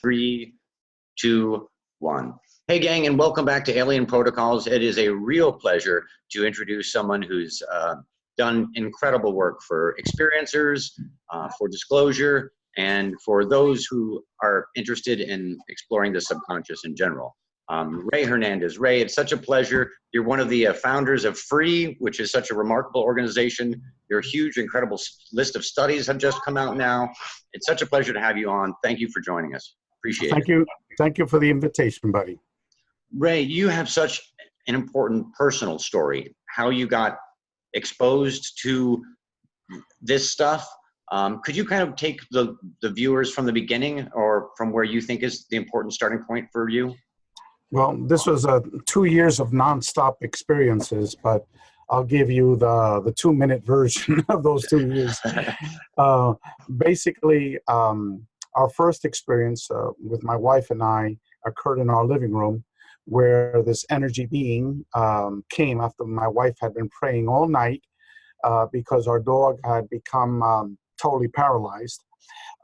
3, 2, 1. Hey gang, and welcome back to Alien Protocols. It is a real pleasure to introduce someone who's done incredible work for experiencers, for disclosure, and for those who are interested in exploring the subconscious in general. Ray Hernandez. Ray, it's such a pleasure. You're one of the founders of FREE, which is such a remarkable organization. Your huge, incredible list of studies have just come out now. It's such a pleasure to have you on. Thank you for joining us. Appreciate it. Thank you. Thank you for the invitation, buddy. Ray, you have such an important personal story, how you got exposed to this stuff. Could you kind of take the viewers from the beginning, or from where you think is the important starting point for you? Well, this was 2 years of nonstop experiences, but I'll give you the 2-minute version of those 2 years. Basically, our first experience with my wife and I occurred in our living room, where this energy being came after my wife had been praying all night because our dog had become totally paralyzed.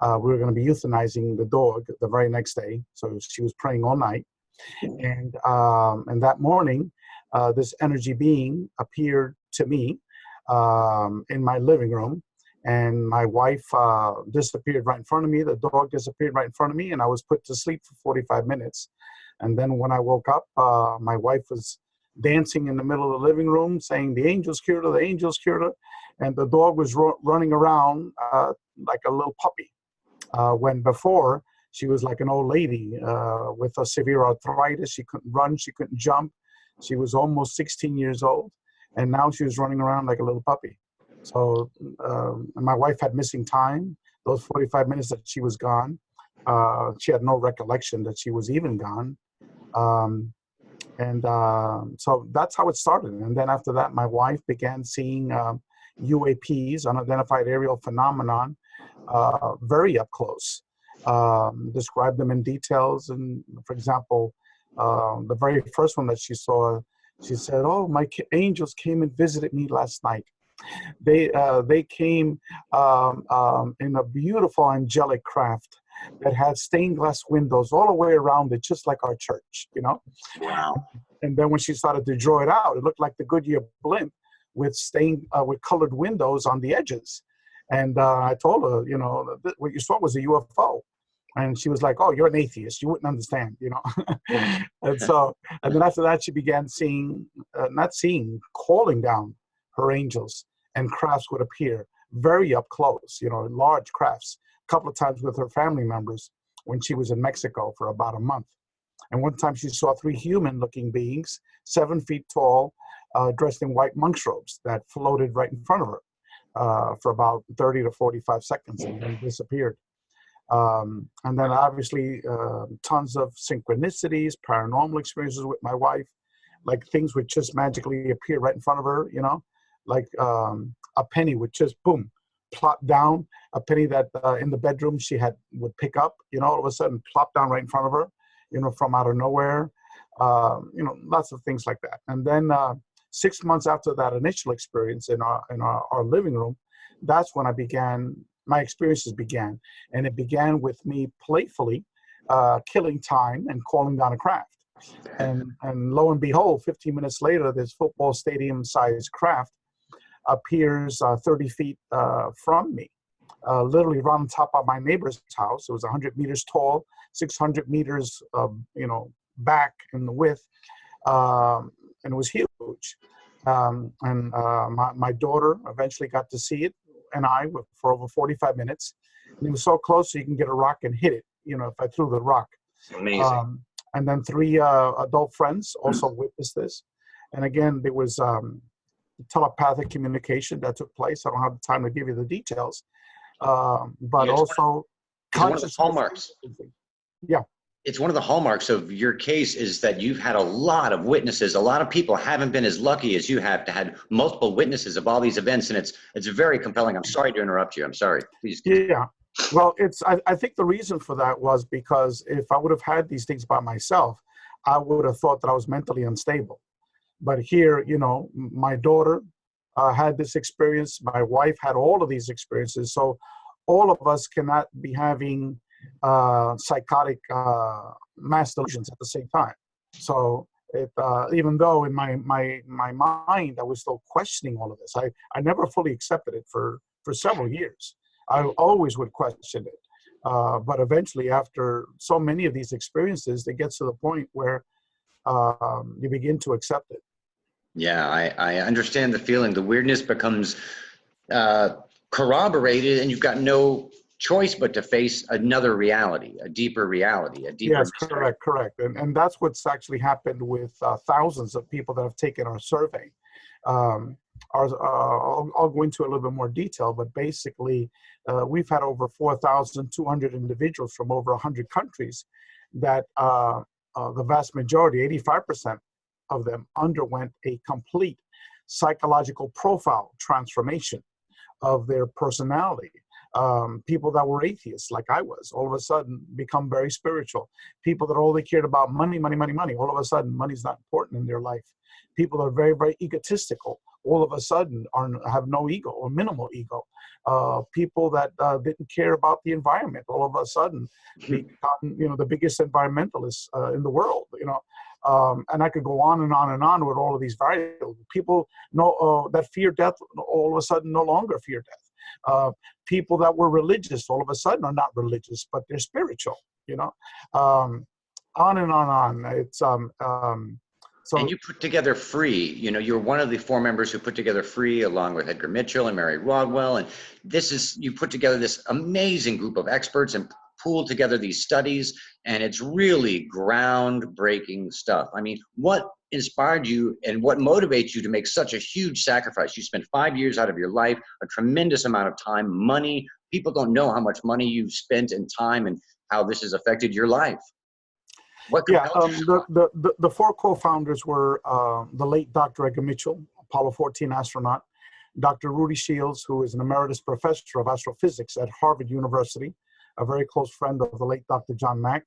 We were going to be euthanizing the dog the very next day, so she was praying all night. And that morning, this energy being appeared to me in my living room, and my wife disappeared right in front of me. The dog disappeared right in front of me, and I was put to sleep for 45 minutes. And then when I woke up, my wife was dancing in the middle of the living room, saying, "The angels cured her, the angels cured her." And the dog was running around like a little puppy, when before she was like an old lady with a severe arthritis. She couldn't run, she couldn't jump. She was almost 16 years old, and now she was running around like a little puppy. So my wife had missing time. Those 45 minutes that she was gone, she had no recollection that she was even gone. So that's how it started. And then after that, my wife began seeing UAPs, unidentified aerial phenomenon, very up close. Described them in details. And for example, the very first one that she saw, she said, "Oh, my angels came and visited me last night. They came in a beautiful angelic craft that had stained glass windows all the way around it, just like our church, you know." Wow. And then when she started to draw it out, it looked like the Goodyear blimp with with colored windows on the edges. And I told her, you know, what you saw was a UFO. And she was like, "Oh, you're an atheist. You wouldn't understand, you know." And then after that, she began calling down her angels, and crafts would appear very up close, you know, large crafts, a couple of times with her family members when she was in Mexico for about a month. And one time she saw 3 human-looking beings, 7 feet tall, dressed in white monk's robes, that floated right in front of her for about 30 to 45 seconds and then disappeared. And then obviously tons of synchronicities, paranormal experiences with my wife, like things would just magically appear right in front of her, you know, like a penny would just, boom, plop down, a penny that in the bedroom she would pick up, you know, all of a sudden plop down right in front of her, you know, from out of nowhere, you know, lots of things like that. And then 6 months after that initial experience in our living room, that's when my experiences began. And it began with me playfully killing time and calling down a craft. And lo and behold, 15 minutes later, this football stadium-sized craft appears 30 feet from me, literally right on top of my neighbor's house. It was 100 meters tall, 600 meters, you know, back in the width, and it was huge. My daughter eventually got to see it, and I, for over 45 minutes. And it was so close so you can get a rock and hit it, you know, if I threw the rock. Amazing. And then 3 adult friends also witnessed this. And again, there was telepathic communication that took place. I don't have the time to give you the details. But also one of the hallmarks. Yeah. It's one of the hallmarks of your case is that you've had a lot of witnesses. A lot of people haven't been as lucky as you have to had multiple witnesses of all these events, and it's very compelling. I'm sorry to interrupt you. I'm sorry. Please. Yeah. Well, I think the reason for that was because if I would have had these things by myself, I would have thought that I was mentally unstable. But here, you know, my daughter had this experience. My wife had all of these experiences. So all of us cannot be having psychotic mass delusions at the same time. So it, even though in my mind I was still questioning all of this, I never fully accepted it for several years. I always would question it. But eventually, after so many of these experiences, it gets to the point where you begin to accept it. Yeah, I understand the feeling. The weirdness becomes corroborated, and you've got no choice but to face another reality, a deeper reality, a deeper Yes, mystery. correct. And that's what's actually happened with thousands of people that have taken our survey. I'll go into a little bit more detail, but basically, we've had over 4,200 individuals from over 100 countries that the vast majority, 85% of them, underwent a complete psychological profile transformation of their personality. People that were atheists, like I was, all of a sudden become very spiritual. People that all they cared about money, all of a sudden money's not important in their life. People that are very, very egotistical, all of a sudden have no ego or minimal ego. People that didn't care about the environment, all of a sudden become, the biggest environmentalists in the world, and I could go on and on and on with all of these variables. People that fear death, all of a sudden no longer fear death. People that were religious, all of a sudden are not religious, but they're spiritual, on and on. It's, so, and you put together FREE. You're one of the 4 members who put together FREE, along with Edgar Mitchell and Mary Rodwell. And you put together this amazing group of experts and pooled together these studies. And it's really groundbreaking stuff. I mean, what inspired you and what motivates you to make such a huge sacrifice? You spent 5 years out of your life, a tremendous amount of time, money. People don't know how much money you've spent and time and how this has affected your life. What compelled you? The 4 co-founders were the late Dr. Edgar Mitchell, Apollo 14 astronaut, Dr. Rudy Shields, who is an emeritus professor of astrophysics at Harvard University, a very close friend of the late Dr. John Mack,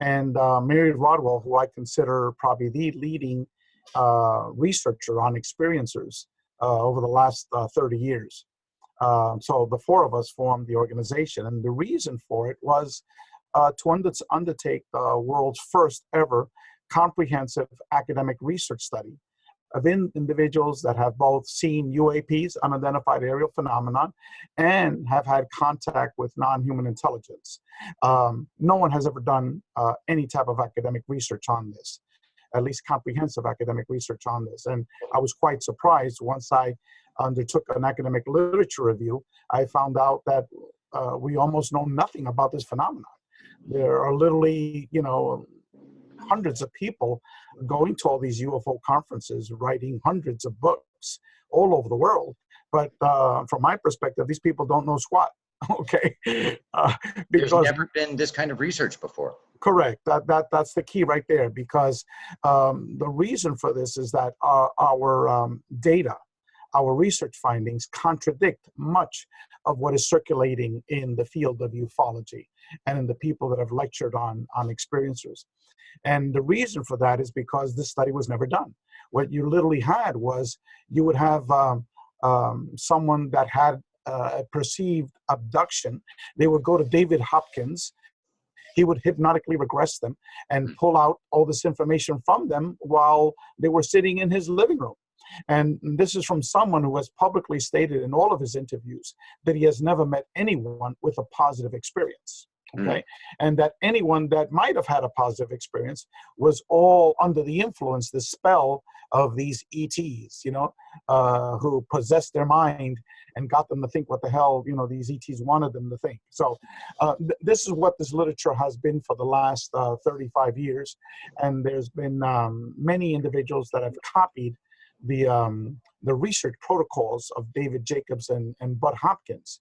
and Mary Rodwell, who I consider probably the leading researcher on experiencers over the last 30 years. So the 4 of us formed the organization, and the reason for it was to undertake the world's first ever comprehensive academic research study of individuals that have both seen UAPs, unidentified aerial phenomenon, and have had contact with non-human intelligence. No one has ever done any type of academic research on this, at least comprehensive academic research on this. And I was quite surprised once I undertook an academic literature review. I found out that we almost know nothing about this phenomenon. There are literally, hundreds of people going to all these UFO conferences, writing hundreds of books all over the world. But from my perspective, these people don't know squat. Okay, because there's never been this kind of research before. Correct. That's the key right there. Because the reason for this is that our data, our research findings contradict much of what is circulating in the field of ufology and in the people that have lectured on experiencers. And the reason for that is because this study was never done. What you literally had was you would have someone that had a perceived abduction. They would go to David Hopkins. He would hypnotically regress them and pull out all this information from them while they were sitting in his living room. And this is from someone who has publicly stated in all of his interviews that he has never met anyone with a positive experience. Okay. And that anyone that might have had a positive experience was all under the influence, the spell of these ETs, who possessed their mind and got them to think what the hell, these ETs wanted them to think. So this is what this literature has been for the last 35 years. And there's been many individuals that have copied the research protocols of David Jacobs and Bud Hopkins.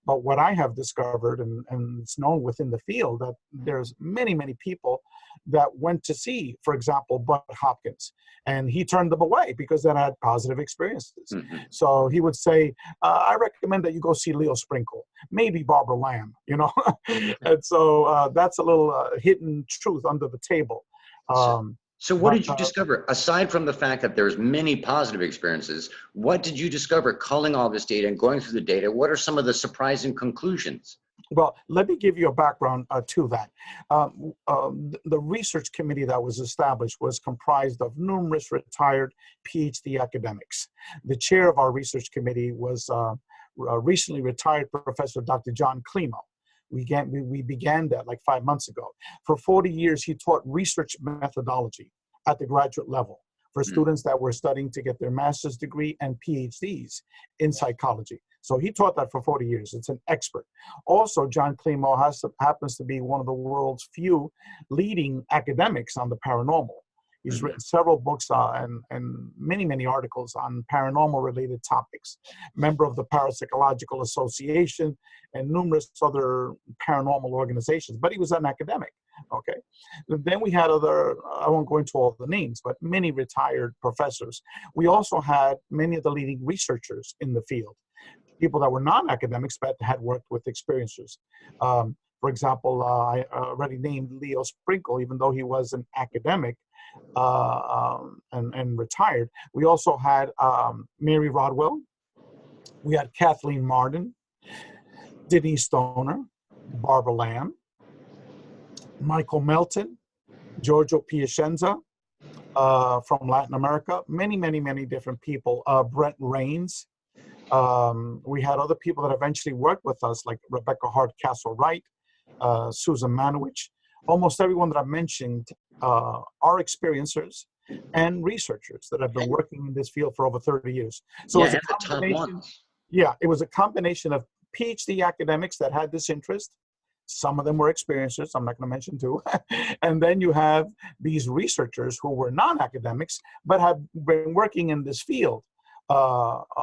But what I have discovered, and it's known within the field, that there's many, many people that went to see, for example, Bud Hopkins, and he turned them away because they had positive experiences. Mm-hmm. So he would say, I recommend that you go see Leo Sprinkle, maybe Barbara Lamb, And so that's a little hidden truth under the table. So what did you discover, aside from the fact that there's many positive experiences? What did you discover culling all this data and going through the data? What are some of the surprising conclusions? Well, let me give you a background to that. The research committee that was established was comprised of numerous retired PhD academics. The chair of our research committee was recently retired Professor Dr. John Klimo. We began that like 5 months ago. For 40 years, he taught research methodology at the graduate level for students that were studying to get their master's degree and PhDs in psychology. So he taught that for 40 years. It's an expert. Also, John Klimo happens to be one of the world's few leading academics on the paranormal. He's written several books and many, many articles on paranormal-related topics. Member of the Parapsychological Association and numerous other paranormal organizations. But he was an academic, okay? Then we had other, I won't go into all the names, but many retired professors. We also had many of the leading researchers in the field. People that were non-academics but had worked with experiencers. For example, I already named Leo Sprinkle, even though he was an academic and retired. We also had Mary Rodwell. We had Kathleen Marden, Denise Stoner, Barbara Lamb, Michael Melton, Giorgio Piacenza from Latin America, many, many, many different people. Brent Rains. We had other people that eventually worked with us, like Rebecca Hardcastle-Wright, Susan Manowich. Almost everyone that I mentioned are experiencers and researchers that have been working in this field for over 30 years. So it's a combination. Yeah, it was a combination of PhD academics that had this interest. Some of them were experiencers, I'm not going to mention two. And then you have these researchers who were non-academics, but have been working in this field,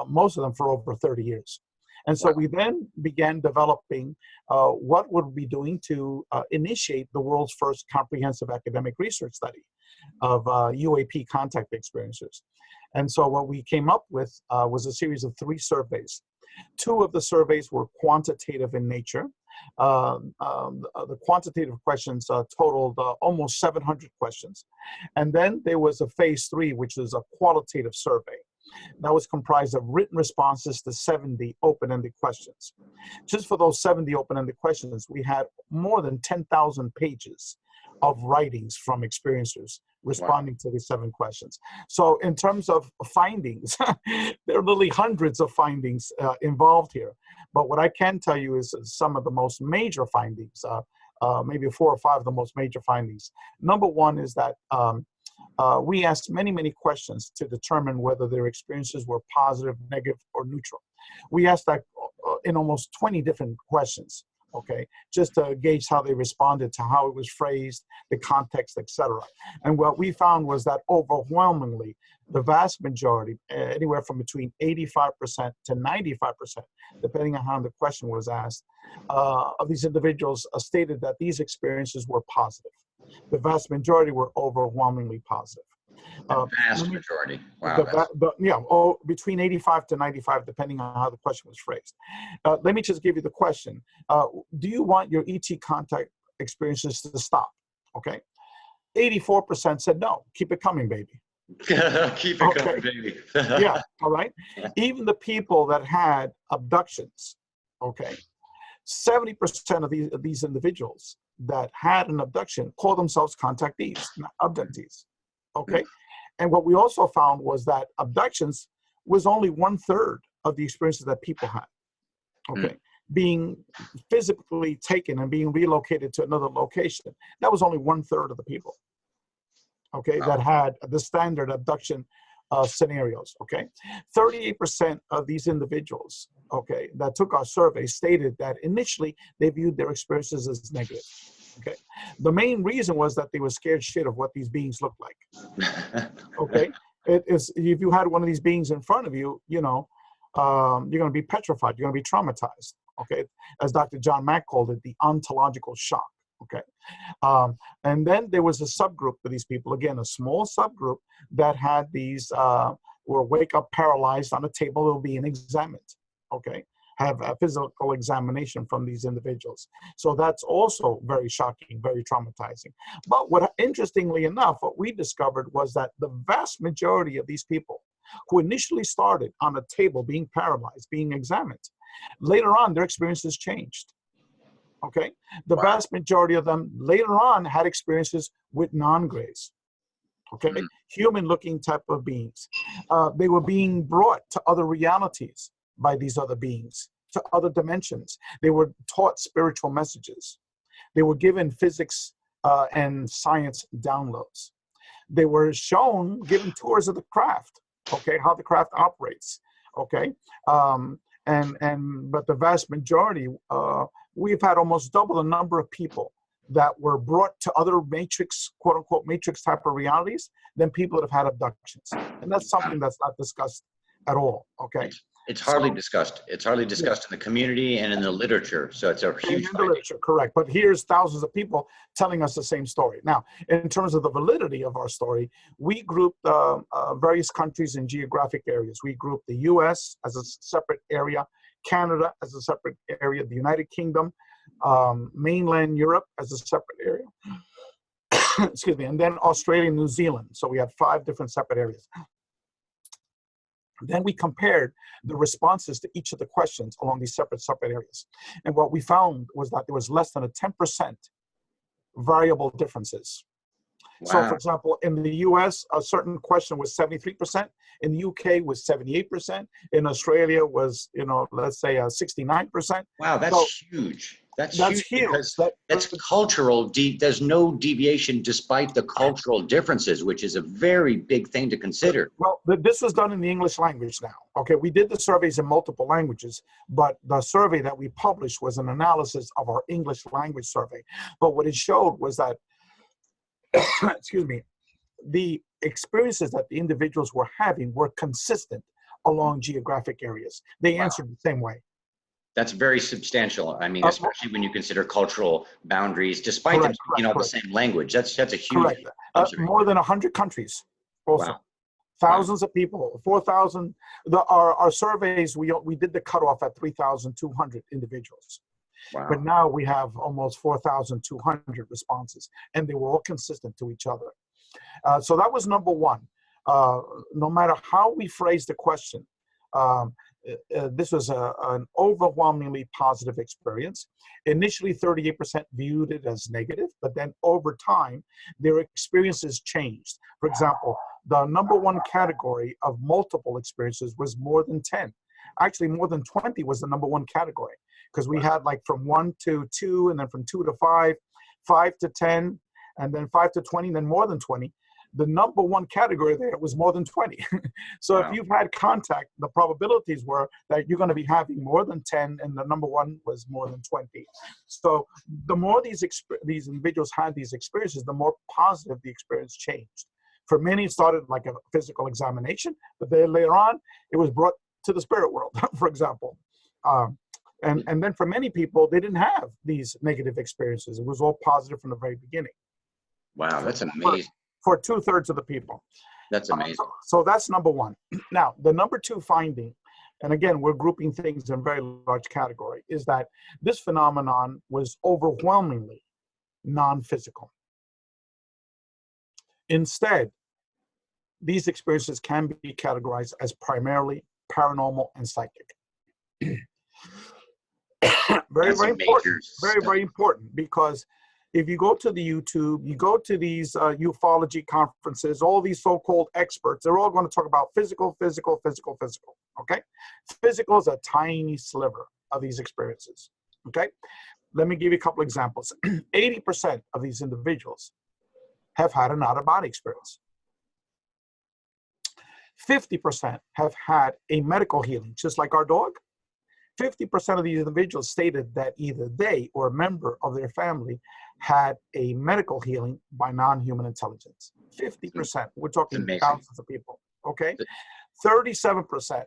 most of them for over 30 years. And so we then began developing what would we be doing to initiate the world's first comprehensive academic research study of UAP contact experiencers. And so what we came up with was a series of 3 surveys. 2 of the surveys were quantitative in nature. The quantitative questions totaled almost 700 questions. And then there was a phase 3, which is a qualitative survey. That was comprised of written responses to 70 open-ended questions. Just for those 70 open-ended questions, we had more than 10,000 pages of writings from experiencers responding to these 7 questions. So in terms of findings, there are literally hundreds of findings involved here. But what I can tell you is some of the most major findings, maybe 4 or 5 of the most major findings. Number one is that we asked many, many questions to determine whether their experiences were positive, negative, or neutral. We asked that in almost 20 different questions, okay, just to gauge how they responded to how it was phrased, the context, etc. And what we found was that overwhelmingly, the vast majority, anywhere from between 85% to 95%, depending on how the question was asked, of these individuals stated that these experiences were positive. The vast majority were overwhelmingly positive. Vast majority. Wow. Between 85 to 95, depending on how the question was phrased. Let me just give you the question. Do you want your ET contact experiences to stop? Okay. 84% said no. Keep it coming, baby. Keep it coming, baby. Yeah, all right. Even the people that had abductions, okay, 70% of these individuals that had an abduction call themselves contactees, not abductees, okay? And what we also found was that abductions was only 1/3 of the experiences that people had, okay? Being physically taken and being relocated to another location, that was only 1/3 of the people, okay, that had the standard abduction scenarios, okay? 38% of these individuals, okay, that took our survey stated that initially they viewed their experiences as negative, okay? The main reason was that they were scared shit of what these beings looked like, okay? It is, if you had one of these beings in front of you, you know, you're gonna be petrified, you're gonna be traumatized, okay? As Dr. John Mack called it, the ontological shock. Okay, and then there was a subgroup of these people, again, a small subgroup that had these, were wake up paralyzed on a table, they were being examined, okay, have a physical examination from these individuals. So that's also very shocking, very traumatizing. But what, interestingly enough, what we discovered was that the vast majority of these people who initially started on a table being paralyzed, being examined, later on their experiences changed. Okay, the Wow. vast majority of them later on had experiences with non-grays. Okay, human-looking type of beings. They were being brought to other realities by these other beings, to other dimensions. They were taught spiritual messages. They were given physics and science downloads. They were given tours of the craft, okay, how the craft operates, okay. But the vast majority, we've had almost double the number of people that were brought to other matrix, quote unquote, matrix type of realities than people that have had abductions. And that's something that's not discussed at all, okay? It's hardly discussed. It's hardly discussed in the community and in the literature. So it's a huge in the literature, correct. But here's thousands of people telling us the same story. Now, in terms of the validity of our story, we grouped various countries in geographic areas. We grouped the US as a separate area, Canada as a separate area, the United Kingdom, mainland Europe as a separate area, excuse me, and then Australia and New Zealand. So we had 5 different separate areas. Then we compared the responses to each of the questions along these separate areas. And what we found was that there was less than a 10% variable differences. Wow. So for example, in the US, a certain question was 73%, in the UK was 78%, in Australia was, let's say 69%. Wow, that's huge. That's huge because that's cultural. There's no deviation despite the cultural differences, which is a very big thing to consider. Well, this was done in the English language now. Okay, we did the surveys in multiple languages, but the survey that we published was an analysis of our English language survey. But what it showed was that, excuse me, the experiences that the individuals were having were consistent along geographic areas. They answered the same way. That's very substantial. I mean, especially when you consider cultural boundaries, despite them speaking all the same language. That's a huge observation. More than 100 countries also. Wow. Thousands of people, 4,000. Our surveys, we did the cutoff at 3,200 individuals. Wow. But now we have almost 4,200 responses, and they were all consistent to each other. So that was number one. No matter how we phrase the question, this was an overwhelmingly positive experience. Initially, 38% viewed it as negative, but then over time, their experiences changed. For example, the number one category of multiple experiences was more than 10. Actually, more than 20 was the number one category, because we had like from 1 to 2, and then from 2 to 5, 5 to 10, and then 5 to 20, and then more than 20. The number one category there was more than 20. So if you've had contact, the probabilities were that you're going to be having more than 10, and the number one was more than 20. So the more these individuals had these experiences, the more positive the experience changed. For many, it started like a physical examination, but then later on, it was brought to the spirit world, for example. And then for many people, they didn't have these negative experiences. It was all positive from the very beginning. Wow, that's amazing. For 2/3 of the people. That's amazing. So that's number one. Now, the number two finding, and again, we're grouping things in a very large category, is that this phenomenon was overwhelmingly non-physical. Instead, these experiences can be categorized as primarily paranormal and psychic. Very important, because if you go to the YouTube, you go to these ufology conferences, all these so-called experts, they're all going to talk about physical, okay? Physical is a tiny sliver of these experiences, okay? Let me give you a couple examples. 80% of these individuals have had an out-of-body experience. 50% have had a medical healing, just like our dog. 50% of these individuals stated that either they or a member of their family had a medical healing by non-human intelligence. 50%. We're talking thousands of people, okay? 37%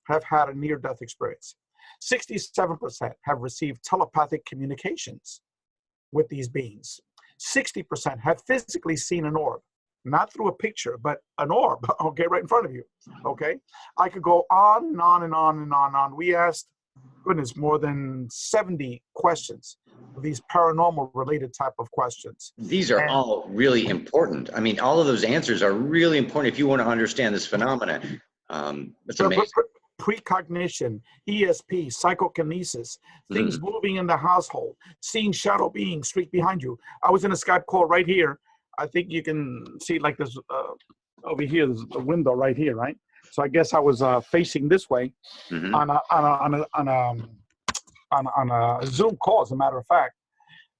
have had a near-death experience. 67% have received telepathic communications with these beings. 60% have physically seen an orb, not through a picture, but an orb, okay, right in front of you, okay? I could go on and on and on and on and on. We asked, goodness, more than 70 questions, these paranormal related type of questions. These are all really important. I mean, all of those answers are really important if you want to understand this phenomena. It's amazing. precognition, ESP, psychokinesis, things moving in the household, seeing shadow beings streak behind you. I was in a Skype call right here. I think you can see like this over here, there's a window right here, right? So I guess I was facing this way on a Zoom call, as a matter of fact.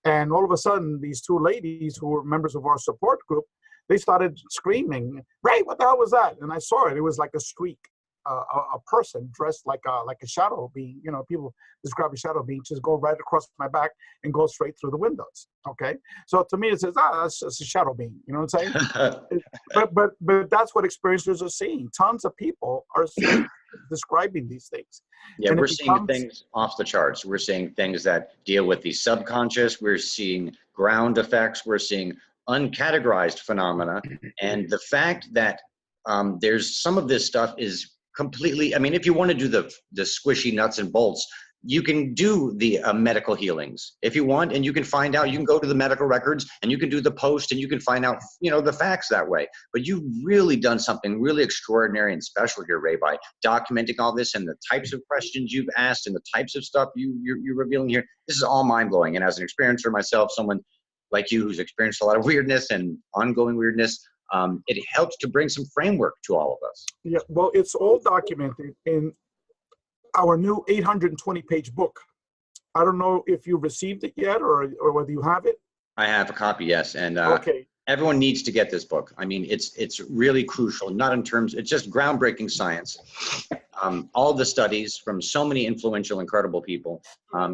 And all of a sudden, these two ladies who were members of our support group, they started screaming, "Ray, what the hell was that?" And I saw it. It was like a streak, a person dressed like a shadow being. You know, people describe a shadow being just go right across my back and go straight through the windows. Okay, so to me, it says, that's just a shadow being. You know what I'm saying? but that's what experiencers are seeing. Tons of people are seeing, describing these things. Yeah, and we're seeing things off the charts. We're seeing things that deal with the subconscious. We're seeing ground effects. We're seeing uncategorized phenomena. And the fact that there's some of this stuff is completely, I mean, if you want to do the squishy nuts and bolts, you can do the medical healings if you want, and you can find out, you can go to the medical records and you can do the post and you can find out, you know, the facts that way. But you've really done something really extraordinary and special here, Ray, by documenting all this and the types of questions you've asked and the types of stuff you're revealing here. This is all mind-blowing. And as an experiencer myself, someone like you who's experienced a lot of weirdness and ongoing weirdness, it helps to bring some framework to all of us. Yeah, well, it's all documented in our new 820-page book. I don't know if you received it yet or whether you have it. I have a copy, yes. And okay. Everyone needs to get this book. I mean, it's really crucial, not in terms, it's just groundbreaking science. All the studies from so many influential, incredible people.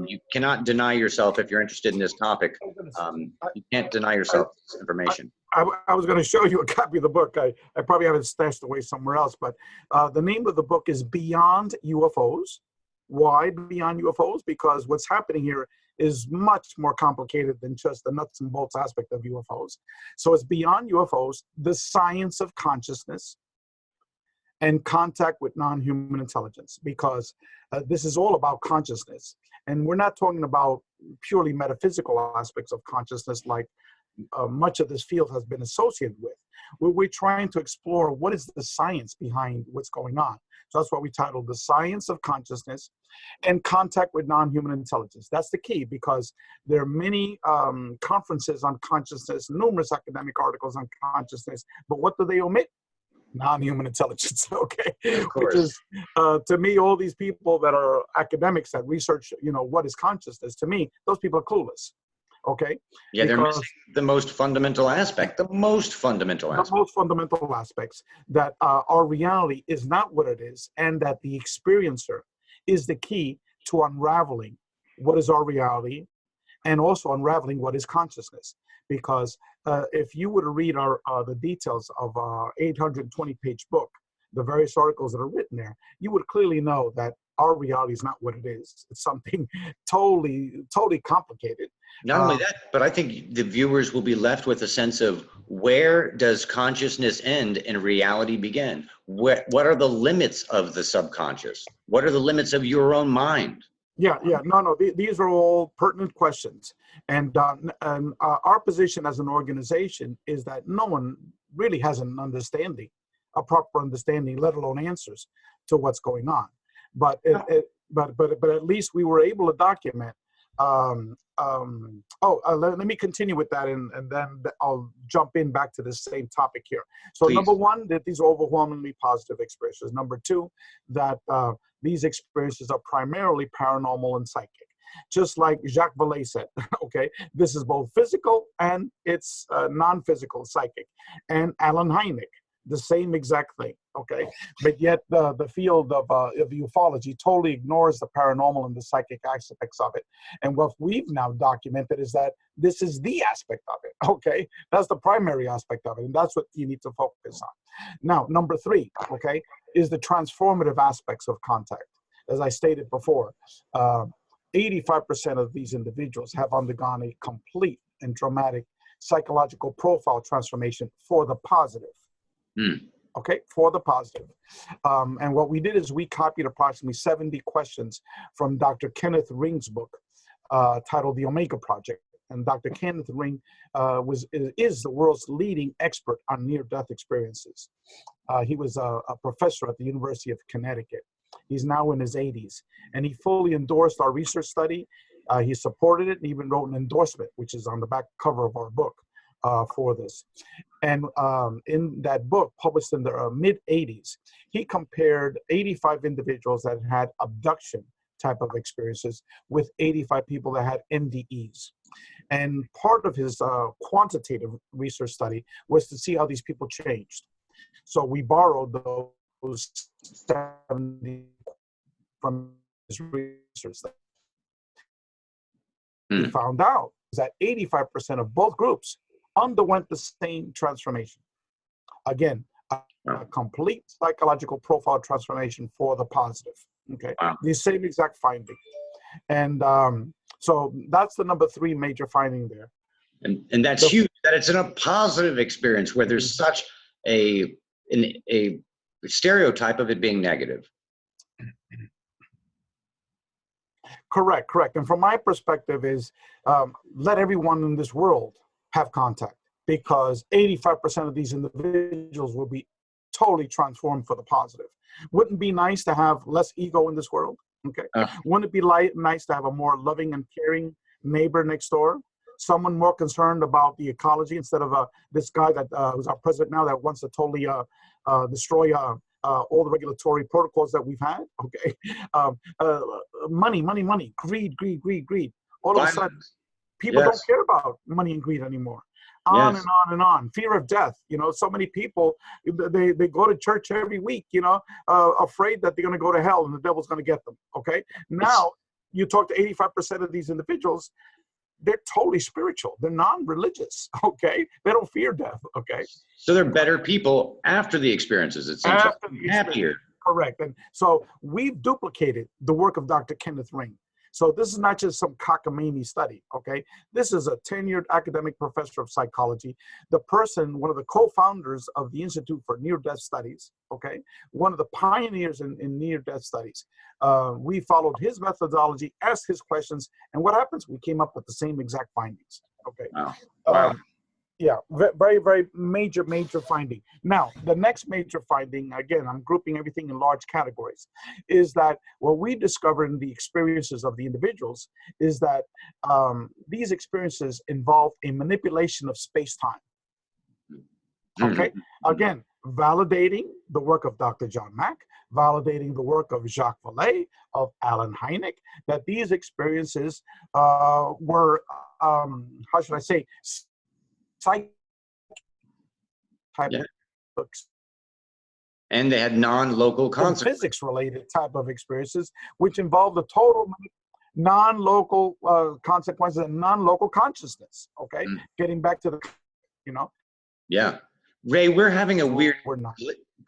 You cannot deny yourself, if you're interested in this topic, you can't deny yourself this information. I was going to show you a copy of the book. I probably have it stashed away somewhere else, but the name of the book is Beyond UFOs. Why Beyond UFOs? Because what's happening here is much more complicated than just the nuts and bolts aspect of UFOs. So it's Beyond UFOs, the science of consciousness and contact with non-human intelligence, because this is all about consciousness. And we're not talking about purely metaphysical aspects of consciousness like much of this field has been associated with. We're trying to explore what is the science behind what's going on. So that's what we titled The Science of Consciousness and Contact with Non-Human Intelligence. That's the key, because there are many conferences on consciousness, numerous academic articles on consciousness, but what do they omit? Non-human intelligence, okay? Which is, to me, all these people that are academics that research, you know, what is consciousness, to me, those people are clueless. Okay. Yeah, they're missing the most fundamental aspect, the most fundamental aspect. The most fundamental aspects, that our reality is not what it is, and that the experiencer is the key to unraveling what is our reality and also unraveling what is consciousness. Because if you were to read the details of our 820-page book, the various articles that are written there, you would clearly know that our reality is not what it is. It's something totally complicated. Not only that, but I think the viewers will be left with a sense of, where does consciousness end and reality begin? What are the limits of the subconscious? What are the limits of your own mind? Yeah. No, these are all pertinent questions. And our position as an organization is that no one really has an understanding, a proper understanding, let alone answers to what's going on. But at least we were able to document. Let me continue with that, and then I'll jump in back to the same topic here. So, please. Number one, that these are overwhelmingly positive experiences. Number two, that these experiences are primarily paranormal and psychic. Just like Jacques Vallée said, okay, this is both physical and it's non-physical, psychic. And Alan Hynek, the same exact thing, okay? But yet the field of ufology totally ignores the paranormal and the psychic aspects of it. And what we've now documented is that this is the aspect of it, okay? That's the primary aspect of it, and that's what you need to focus on. Now, number three, okay, is the transformative aspects of contact. As I stated before, 85% of these individuals have undergone a complete and dramatic psychological profile transformation for the positive. Okay, for the positive. And what we did is we copied approximately 70 questions from Dr. Kenneth Ring's book titled The Omega Project. And Dr. Kenneth Ring is the world's leading expert on near-death experiences. He was a professor at the University of Connecticut. He's now in his 80s, and he fully endorsed our research study. He supported it and even wrote an endorsement, which is on the back cover of our book for this. And in that book, published in the mid-'80s, he compared 85 individuals that had abduction type of experiences with 85 people that had NDEs. And part of his quantitative research study was to see how these people changed. So we borrowed those 70 from his research study. We found out that 85% of both groups underwent the same transformation. Again, a complete psychological profile transformation for the positive. Okay, the same exact finding. And so that's the number 3 major finding there. And that's huge, that it's in a positive experience where there's such a stereotype of it being negative. Correct. And from my perspective is let everyone in this world have contact, because 85% of these individuals will be totally transformed for the positive. Wouldn't it be nice to have less ego in this world? Okay. Wouldn't it be nice to have a more loving and caring neighbor next door? Someone more concerned about the ecology instead of this guy that who's our president now that wants to totally destroy all the regulatory protocols that we've had. Okay. Money, greed. All of a sudden, people don't care about money and greed anymore. On and on and on. Fear of death. You know, so many people, they go to church every week, you know, afraid that they're going to go to hell and the devil's going to get them. Okay. Now, you talk to 85% of these individuals, they're totally spiritual. They're non-religious. Okay. They don't fear death. Okay. So they're better people after the experiences. It seems happier. Correct. And so we've duplicated the work of Dr. Kenneth Ring. So this is not just some cockamamie study, okay? This is a tenured academic professor of psychology, the person, one of the co-founders of the Institute for Near-Death Studies, okay? One of the pioneers in near-death studies. We followed his methodology, asked his questions, and what happens? We came up with the same exact findings, okay? Wow. Yeah, very, very major finding. Now, the next major finding, again, I'm grouping everything in large categories, is that what we discovered in the experiences of the individuals is that these experiences involve a manipulation of space-time. Okay, again, validating the work of Dr. John Mack, validating the work of Jacques Vallée, of Alan Hynek, that these experiences were, how should I say, type of books. And they had non-local consequences. Physics-related type of experiences, which involve the total non-local consequences and non-local consciousness, okay? Getting back to the, you know? Yeah. Ray, we're having a weird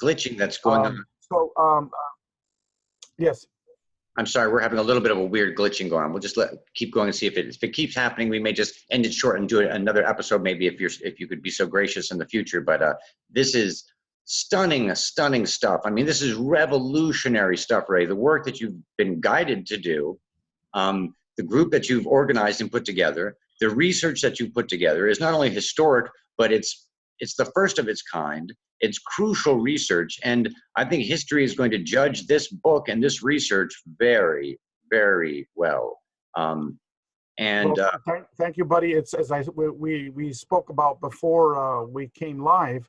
glitching that's going on. So, yes. I'm sorry, we're having a little bit of a weird glitching going on. We'll just keep going and see if it keeps happening. We may just end it short and do another episode, maybe if you could be so gracious in the future. But this is stunning stuff. I mean, this is revolutionary stuff, Ray. The work that you've been guided to do, the group that you've organized and put together, the research that you've put together is not only historic, but it's the first of its kind. It's crucial research, and I think history is going to judge this book and this research very, very well. Thank you, buddy. It's as we spoke about before we came live,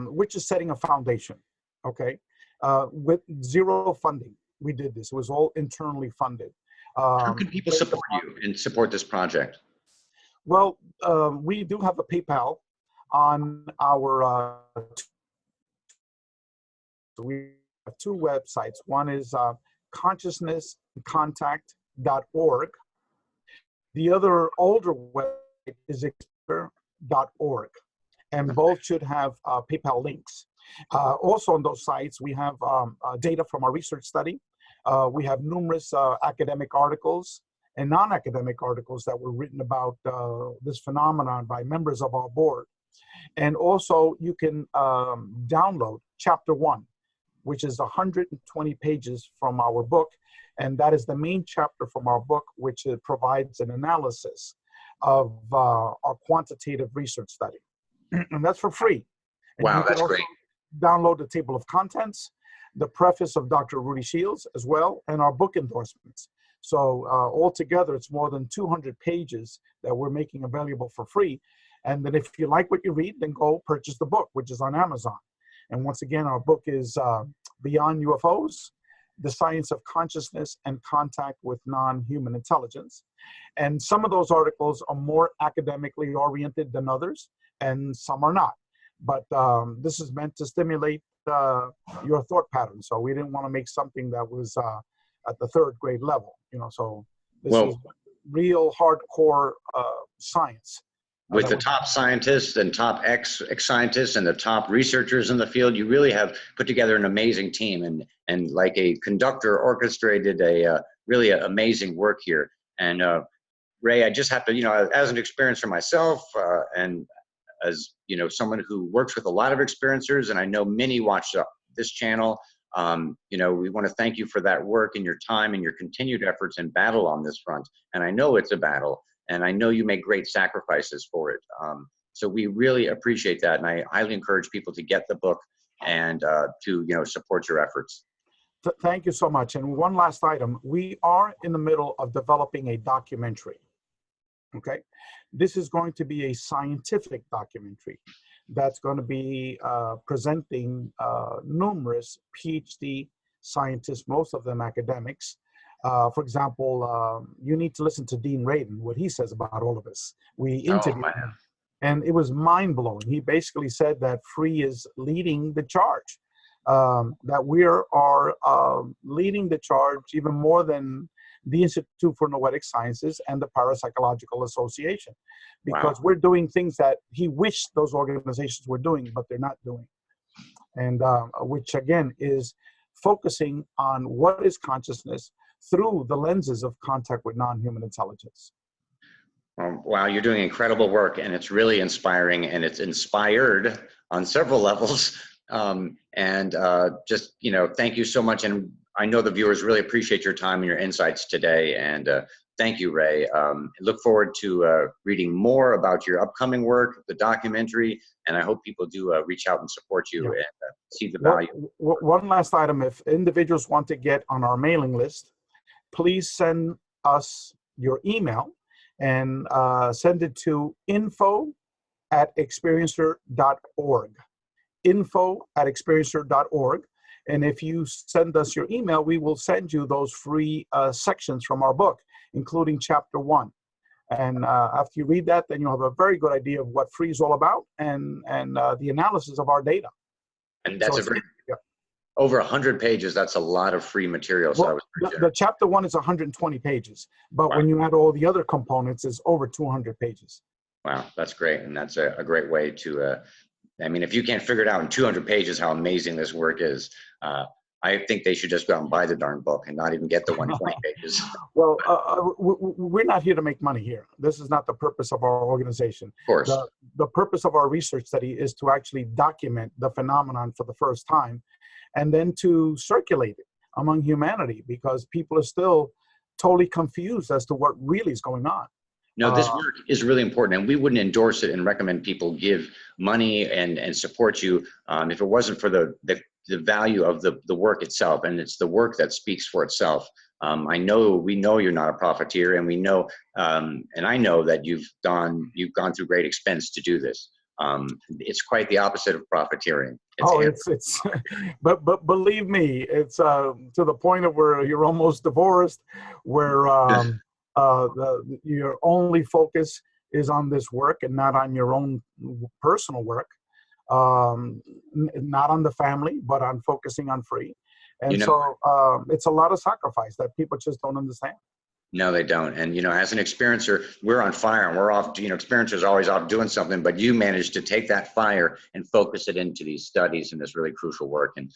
which is setting a foundation. Okay, with zero funding, we did this. It was all internally funded. How can people support you and support this project? Well, we do have a PayPal on our we have 2 websites. One is consciousnesscontact.org. The other older website is exper.org, and both should have PayPal links. Also on those sites, we have data from our research study. We have numerous academic articles and non-academic articles that were written about this phenomenon by members of our board. And also you can download chapter 1, which is 120 pages from our book. And that is the main chapter from our book, which provides an analysis of our quantitative research study. And that's for free. And wow, that's great. Download the table of contents. the preface of Dr. Rudy Shields as well, and our book endorsements. So altogether, it's more than 200 pages that we're making available for free. And then if you like what you read, then go purchase the book, which is on Amazon. And once again, our book is Beyond UFOs, The Science of Consciousness and Contact with Non-Human Intelligence. And some of those articles are more academically oriented than others, and some are not. But this is meant to stimulate your thought pattern. So we didn't want to make something that was at the third grade level, you know, so this is real hardcore science. With the top scientists and top ex-scientists and the top researchers in the field, you really have put together an amazing team, and like a conductor orchestrated a really amazing work here. And Ray, I just have to, you know, as an experiencer myself, and as, you know, someone who works with a lot of experiencers, and I know many watch this channel, you know, we want to thank you for that work and your time and your continued efforts in battle on this front. And I know it's a battle, and I know you make great sacrifices for it. So we really appreciate that. And I highly encourage people to get the book and to, you know, support your efforts. Thank you so much. And one last item, we are in the middle of developing a documentary. Okay, this is going to be a scientific documentary that's going to be presenting numerous PhD scientists, most of them academics. For example, you need to listen to Dean Radin, what he says about all of this. We interviewed him, and it was mind-blowing. He basically said that free is leading the charge, that we are leading the charge even more than the Institute for Noetic Sciences and the Parapsychological Association, because we're doing things that he wished those organizations were doing, but they're not doing. And which again is focusing on what is consciousness through the lenses of contact with non-human intelligence. Wow, you're doing incredible work, and it's really inspiring, and it's inspired on several levels. Just, you know, thank you so much. And I know the viewers really appreciate your time and your insights today. And thank you, Ray. Look forward to reading more about your upcoming work, the documentary, and I hope people do reach out and support you and see the value. One last item, if individuals want to get on our mailing list, please send us your email and send it to info@experiencer.org. info@experiencer.org. And if you send us your email, we will send you those free sections from our book, including chapter 1. And after you read that, then you'll have a very good idea of what free is all about and the analysis of our data. And that's over 100 pages. That's a lot of free material. So well, the chapter 1 is 120 pages, but when you add all the other components, it's over 200 pages. Wow, that's great. And that's a great way to, I mean, if you can't figure it out in 200 pages how amazing this work is, I think they should just go out and buy the darn book and not even get the 120 pages. Well, we're not here to make money here. This is not the purpose of our organization. Of course. The purpose of our research study is to actually document the phenomenon for the first time and then to circulate it among humanity, because people are still totally confused as to what really is going on. No, this work is really important, and we wouldn't endorse it and recommend people give money and support you if it wasn't for the value of the work itself, and it's the work that speaks for itself. We know you're not a profiteer, and we know, and I know that you've gone through great expense to do this. It's quite the opposite of profiteering. But believe me, it's to the point of where you're almost divorced, where your only focus is on this work and not on your own personal work, not on the family, but on focusing on free. And so it's a lot of sacrifice that people just don't understand. No, they don't. And, as an experiencer, we're on fire and we're off, experiencers are always off doing something, but you managed to take that fire and focus it into these studies and this really crucial work. And,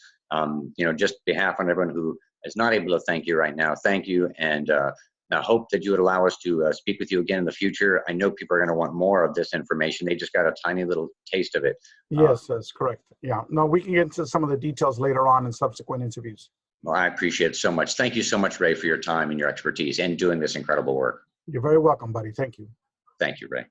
just behalf on everyone who is not able to thank you right now, thank you. And I hope that you would allow us to speak with you again in the future. I know people are going to want more of this information. They just got a tiny little taste of it. Yes, that's correct. Yeah. No, we can get into some of the details later on in subsequent interviews. Well, I appreciate it so much. Thank you so much, Ray, for your time and your expertise and doing this incredible work. You're very welcome, buddy. Thank you. Thank you, Ray.